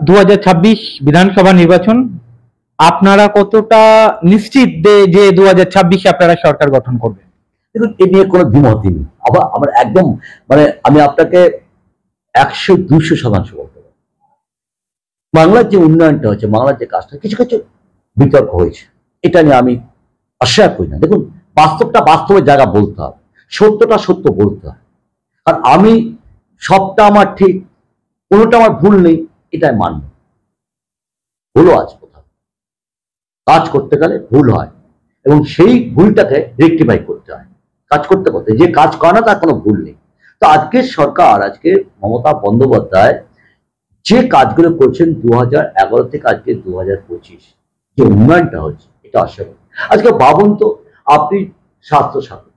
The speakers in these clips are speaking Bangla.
2026 বিধানসভা নির্বাচন, আপনারা কতটা নিশ্চিত যে 2026-এ আপনারা সরকার গঠন করবেন? দেখুন, এ নিয়ে কোনো দ্বিমতই নেই। আবার আমরা একদম আমি আপনাকে 100-200% বলতে পারি। বাংলার যে উন্নয়নটা হচ্ছে, বাংলার যে কাজটা, কিছু কিছু বিতর্ক হয়েছে, এটা নিয়ে আমি অস্বীকার করি না। দেখুন, বাস্তবটা বাস্তবের জায়গা বলতে হবে, সত্যটা সত্য বলতে হবে। আর আমি সবটা আমার ঠিক, কোনোটা আমার ভুল নেই, এটাই মানব। ভুলও আছে কোথাও, কাজ করতে গেলে ভুল হয় এবং সেই ভুলটাকে রেকটিফাই করতে হয়। কাজ করতে করতে যে কাজ করে না তার কোনো ভুল নেই। তো আজকের সরকার, আজকে মমতা বন্দ্যোপাধ্যায় যে কাজগুলো করছেন 2011 থেকে আজকে 2025, যে উন্নয়নটা হচ্ছে, এটা অস্বাভাবিক। আজকে ভাবুন তো, আপনি স্বাস্থ্য সাথী,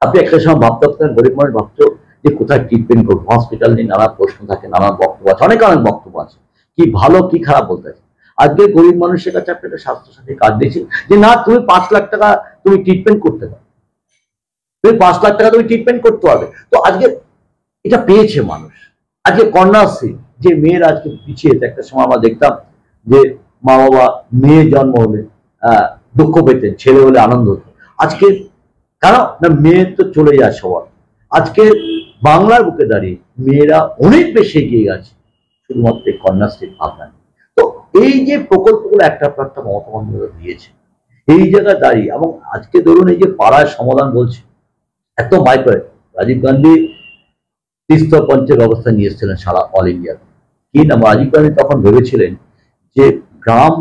আপনি একটা সময় ভাবতে পারতেন, গরিব মানুষ ভাবতো যে কোথায় ট্রিটমেন্ট করবো, হসপিটাল নিয়ে নানা প্রশ্ন থাকে, নানা বক্তব্য আছে, অনেক বক্তব্য আছে, কি ভালো কি খারাপ বলতে আছে। আজকে গরিব মানুষের কাছে আপনি একটা স্বাস্থ্য সাথী কার্ড দিয়েছেন যে না, তুমি 5 লাখ টাকা তুমি ট্রিটমেন্ট করতে পারো, তুমি 5 লাখ টাকা তুমি ট্রিটমেন্ট করতে পারবে। তো আজকে এটা পেয়েছে মানুষ। আজকে কন্যাশ্রী, যে মেয়ের আজকে পিছিয়ে, একটা সময় আমরা দেখতাম যে মা বাবা মেয়ে জন্ম হলে দুঃখ পেতেন, ছেলে হলে আনন্দ হতো। আজকে কারণ না, মেয়ে তো চলে যায় সবার। আজকে বাংলার বুকে দাঁড়িয়ে মেয়েরা অনেক বেশি এগিয়ে গেছে শুধুমাত্র কন্যাশ্রীর ভাবনা। তো এই যে প্রকল্পগুলো একটা পর একটা মমতা বন্দ্যোপাধ্যায় দিয়েছে, এই জায়গায় দাঁড়িয়ে, এবং আজকে ধরুন এই যে পাড়ায় সমাধান বলছে, এত মাইক্রো, রাজীব গান্ধী তিস্তা পঞ্চের ব্যবস্থা নিয়ে এসেছিলেন সারা অল ইন্ডিয়াতে। কি না, রাজীব গান্ধী তখন ভেবেছিলেন যে গ্রাম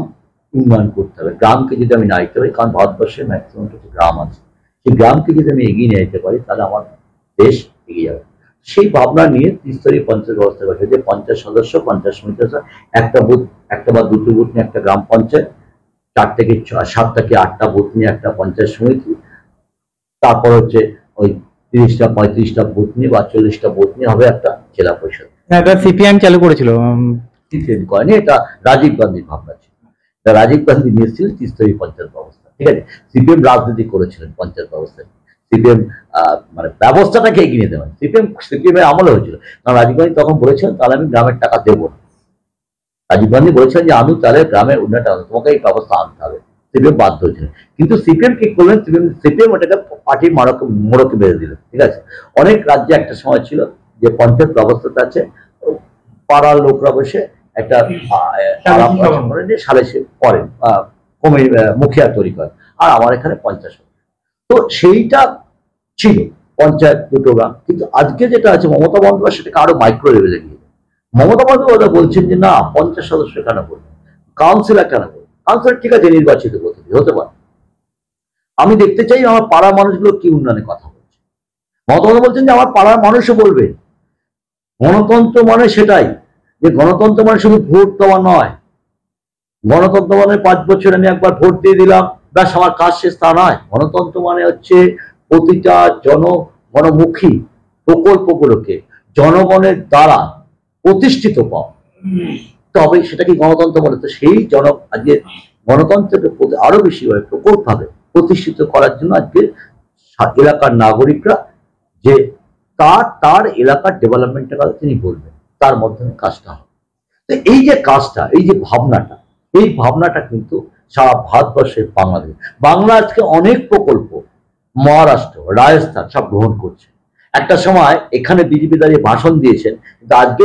উন্নয়ন করতে হবে, গ্রামকে যদি আমি না দিতে পারি, কারণ ভারতবর্ষের ম্যাক্সিমাম কিছু গ্রাম আছে, সেই গ্রামকে যদি আমি এগিয়ে নিয়ে যেতে পারি তাহলে আমার দেশ এগিয়ে যাবে। সেই ভাবনা নিয়ে ত্রিস্তরীয় পঞ্চায়েত ব্যবস্থা করেছে, যে 50 সদস্য, 50 সমিতি, একটা বুথ, একটা বা দুটো বুথ নিয়ে একটা গ্রাম পঞ্চায়েত, 4 থেকে 7 থেকে 8টা বুথ নিয়ে একটা পঞ্চায়েত সমিতি, তারপর হচ্ছে ওই 30টা 35টা বুথ নিয়ে বা 40টা বুথ নিয়ে হবে একটা জেলা পরিষদ। এটা সিপিএম চালু করেছিল, সিপিএম করেনি, এটা রাজীব গান্ধীর ভাবনা ছিল। রাজীব গান্ধী নিয়েছিলেন ত্রিস্তরীয় পঞ্চায়েত ব্যবস্থা, ঠিক আছে। সিপিএম রাজনীতি করেছিলেন পঞ্চায়েত ব্যবস্থায়, সিপিএম ব্যবস্থাটাকে এগিয়ে নিতে পারে। সিপিএম এর আমলে হয়েছিল, কারণ রাজীব গান্ধী তখন বলেছিলেন তাহলে আমি গ্রামের টাকা দেবো না। রাজীব গান্ধী বলেছিলেন যে আমি তাহলে গ্রামের উন্নয়নটা, তোমাকে এই ব্যবস্থা আনতে হবে। সিপিএম বাধ্য হয়েছিল, কিন্তু সিপিএম কি করলেন, সিপিএম ওটাকে পার্টির মোড়কে বেঁধে দিল, ঠিক আছে। অনেক রাজ্যে একটা সময় ছিল যে পঞ্চায়েত ব্যবস্থাটা আছে, পাড়ার লোকরা বসে একটা সালিশি করেন, মুখিয়া তৈরি করেন, আর আমার এখানে 50। তো সেইটা ছিল পঞ্চায়েত দুটো গ্রাম। কিন্তু আজকে যেটা আছে, মমতা বন্দ্যোপাধ্যায় সেটাকে আরো মাইক্রো লেভেলে নিয়ে, মমতা বন্দ্যোপাধ্যায় বলছেন যে না, 50 সদস্য কেন করবে, কাউন্সিলর কেন করবে, কাউন্সিলর ঠিক আছে নির্বাচিত প্রতিনিধি হতে পারে, আমি দেখতে চাই আমার পাড়ার মানুষগুলো কি উন্নয়নের কথা বলছে। মমতা বন্দ্যোপাধ্যায় বলছেন যে আমার পাড়ার মানুষও বলবে। গণতন্ত্র মানে সেটাই, যে গণতন্ত্র মানে শুধু ভোট দেওয়া নয়। গণতন্ত্র মানে 5 বছর আমি একবার ভোট দিয়ে দিলাম, ব্যাস আমার কাজ শেষ, তা নয়। গণতন্ত্র মানে হচ্ছে প্রতিটা জনগণমুখী প্রকল্পগুলোকে জনগণের দ্বারা প্রতিষ্ঠিত পাওয়া, তবে সেটা কি গণতন্ত্র বলে। তো সেই আজকে গণতন্ত্রকে আরো বেশি প্রকল্পভাবে প্রতিষ্ঠিত করার জন্য আজকে এলাকার নাগরিকরা যে তার এলাকার ডেভেলপমেন্টের কথা তিনি বলবেন, তার মাধ্যমে কাজটা হবে। তো এই যে কাজটা, এই যে ভাবনাটা, এই ভাবনাটা কিন্তু সারা ভারতবর্ষের বাংলা আজকে অনেক প্রকল্প মহারাষ্ট্র, রাজস্থান সব গ্রহণ করছে। একটা সময় এখানে বিজেপি দাঁড়িয়ে ভাষণ দিয়েছেন, কিন্তু আজকে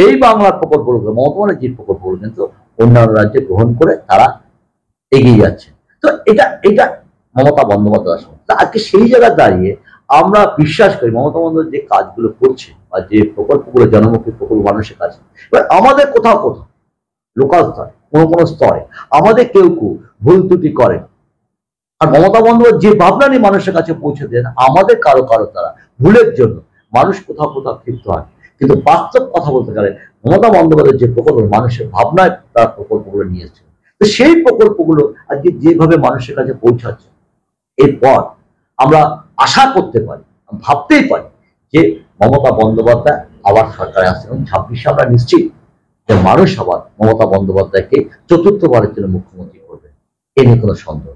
এই বাংলার প্রকল্পগুলো, মমতা ব্যানার্জির প্রকল্পগুলো কিন্তু অন্যান্য রাজ্যে গ্রহণ করে তারা এগিয়ে যাচ্ছে। তো এটা মমতা বন্দ্যোপাধ্যায় আসবে। তা আজকে সেই জায়গায় দাঁড়িয়ে আমরা বিশ্বাস করি মমতা বন্দ্যোপাধ্যায় যে কাজগুলো করছে বা যে প্রকল্পগুলো, জনমুখী প্রকল্প মানুষের কাছে, এবার আমাদের কোথাও লোকাল স্তরে, কোনো স্তরে আমাদের কেউ ভুল ত্রুটি করে, আর মমতা বন্দ্যোপাধ্যায় যে ভাবনা নিয়ে মানুষের কাছে পৌঁছে দেন, আমাদের কারো তারা ভুলের জন্য মানুষ কোথাও ক্ষিপ্ত হয়। কিন্তু বাস্তব কথা বলতে গেলে মমতা বন্দ্যোপাধ্যায়ের যে প্রকল্প, মানুষের ভাবনায় তার প্রকল্পগুলো নিয়ে এসেছে, তো সেই প্রকল্পগুলো আজকে যেভাবে মানুষের কাছে পৌঁছাচ্ছে, এরপর আমরা আশা করতে পারি, ভাবতেই পারি যে মমতা বন্দ্যোপাধ্যায় আবার সরকারে আসছে, এবং 26-এ আমরা নিশ্চিত যে মানুষ আবার মমতা বন্দ্যোপাধ্যায়কে চতুর্থবারের জন্য মুখ্যমন্ত্রী করবে, এ নিয়ে কোনো সন্দেহ।